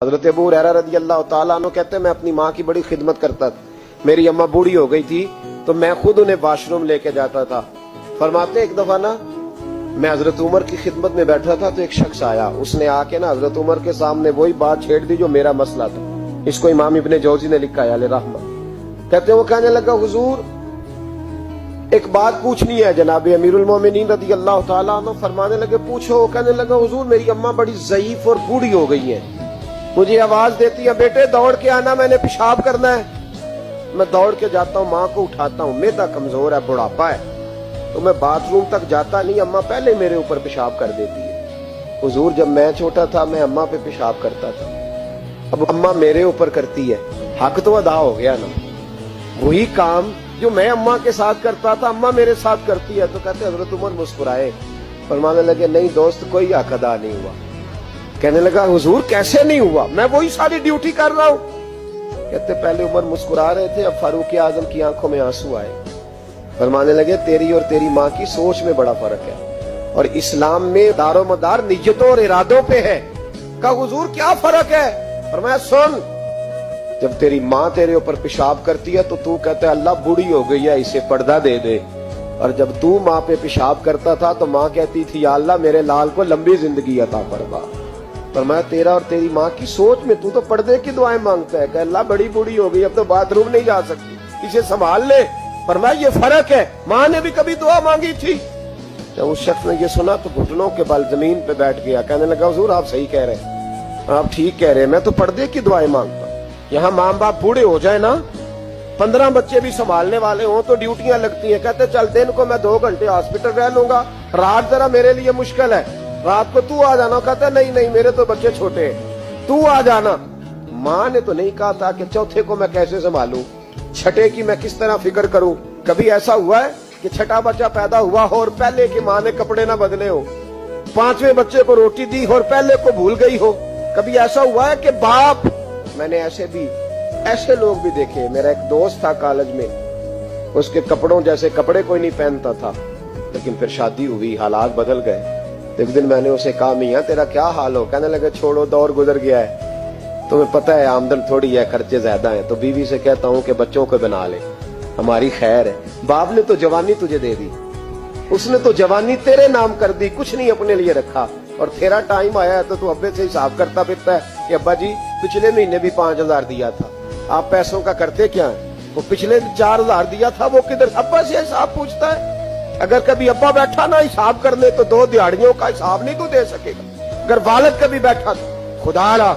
حضرت ابو ہریرہ رضی اللہ تعالیٰ عنہ کہتے ہیں میں اپنی ماں کی بڑی خدمت کرتا تھا. میری اماں بوڑھی ہو گئی تھی تو میں خود انہیں واش روم لے کے جاتا تھا. فرماتے ایک دفعہ نا میں حضرت عمر کی خدمت میں بیٹھا تھا تو ایک شخص آیا, اس نے آ کے نا حضرت عمر کے سامنے وہی بات چھیڑ دی جو میرا مسئلہ تھا. اس کو امام ابن جوزی نے لکھا ہے علیہ رحمہ. کہتے ہیں وہ کہنے لگا حضور ایک بات پوچھنی ہے. جناب امیر المومنین رضی اللہ تعالیٰ عنہ فرمانے لگے پوچھو. وہ کہنے لگا حضور میری اماں بڑی ضعیف اور بوڑھی ہو گئی ہیں, مجھے آواز دیتی ہے بیٹے دوڑ کے آنا میں نے پیشاب کرنا ہے. میں دوڑ کے جاتا ہوں, ماں کو اٹھاتا ہوں, معدہ کمزور ہے, بڑھاپا ہے, تو میں باتھ روم تک جاتا نہیں, اماں پہلے میرے اوپر پیشاب کر دیتی ہے. حضور جب میں چھوٹا تھا میں اماں پہ پیشاب کرتا تھا, اب اماں میرے اوپر کرتی ہے, حق تو ادا ہو گیا نا. وہی کام جو میں اماں کے ساتھ کرتا تھا اماں میرے ساتھ کرتی ہے. تو کہتے حضرت عمر مسکرائے, فرمانے لگے نہیں دوست کوئی حق ادا نہیں ہوا. کہنے لگا حضور کیسے نہیں ہوا, میں وہی ساری ڈیوٹی کر رہا ہوں. کہتے پہلے عمر مسکرا رہے تھے, اب فاروق اعظم کی آنکھوں میں آنسو آئے. فرمانے لگے تیری اور تیری ماں کی سوچ میں بڑا فرق ہے, اور اسلام میں دار و مدار نیتوں اور ارادوں پہ ہے. کہا حضور کیا فرق ہے؟ فرمایا سن, جب تیری ماں تیرے اوپر پیشاب کرتی ہے تو تو کہتا ہے اللہ بوڑھی ہو گئی ہے اسے پردہ دے دے, اور جب تو ماں پہ پیشاب کرتا تھا تو ماں کہتی تھی یا اللہ میرے لال کو لمبی زندگی عطا فرما. فرمایا تیرا اور تیری ماں کی سوچ میں تو پردے کی دعائیں مانگتا ہے کہ اللہ بڑی بوڑھی ہو گئی اب تو باتھ روم نہیں جا سکتی, اسے سنبھال لے. فرمایا یہ فرق ہے, ماں نے بھی کبھی دعا مانگی تھی. جب اس شخص نے یہ سنا تو گھٹنوں کے بل زمین پہ بیٹھ گیا. کہنے لگا حضور آپ صحیح کہہ رہے ہیں, آپ ٹھیک کہہ رہے ہیں, میں تو پردے کی دعائیں مانگتا ہوں. یہاں ماں باپ بوڑھے ہو جائے نا, 15 بچے بھی سنبھالنے والے ہوں تو ڈیوٹیاں لگتی ہیں. کہتے چل دن کو میں 2 گھنٹے ہاسپٹل رہ لوں گا, رات ذرا میرے لیے مشکل ہے, رات کو تو آ جانا. کہتا نہیں نہیں میرے تو بچے چھوٹے ہیں, تو آ جانا. ماں نے تو نہیں کہا تھا کہ چوتھے کو میں کیسے سنبھالوں, چھٹے کی میں کس طرح فکر کروں. کبھی ایسا ہوا ہے کہ چھٹا بچہ پیدا ہوا ہو اور پہلے کی ماں نے کپڑے نہ بدلے ہو, 5ویں بچے کو روٹی دی اور پہلے کو بھول گئی ہو. کبھی ایسا ہوا ہے کہ باپ, میں نے ایسے لوگ بھی دیکھے. میرا ایک دوست تھا کالج میں, اس کے کپڑوں جیسے کپڑے کوئی نہیں پہنتا تھا, لیکن پھر شادی ہوئی حالات بدل گئے. ایک دن میں نے اسے کہا میاں تیرا کیا حال ہو؟ کہنے لگے چھوڑو دور گزر گیا ہے, تمہیں پتہ ہے آمدن تھوڑی ہے, خرچے زیادہ ہیں, تو بیوی سے کہتا ہوں کہ بچوں کو بنا لے, ہماری خیر ہے. باپ نے تو جوانی تجھے دے دی, اس نے تو جوانی تیرے نام کر دی, کچھ نہیں اپنے لیے رکھا, اور تیرا ٹائم آیا ہے تو ابے سے حساب کرتا پھرتا ہے کہ ابا جی پچھلے مہینے بھی 5000 دیا تھا, آپ پیسوں کا کرتے کیا ہیں؟ وہ پچھلے 4000 دیا تھا وہ کدھر؟ ابا سے حساب پوچھتا ہے. اگر کبھی ابا بیٹھا نا حساب کرنے تو 2 دیہڑیوں کا حساب نہیں تو دے سکے گا. اگر والد کبھی بیٹھا تو خدا را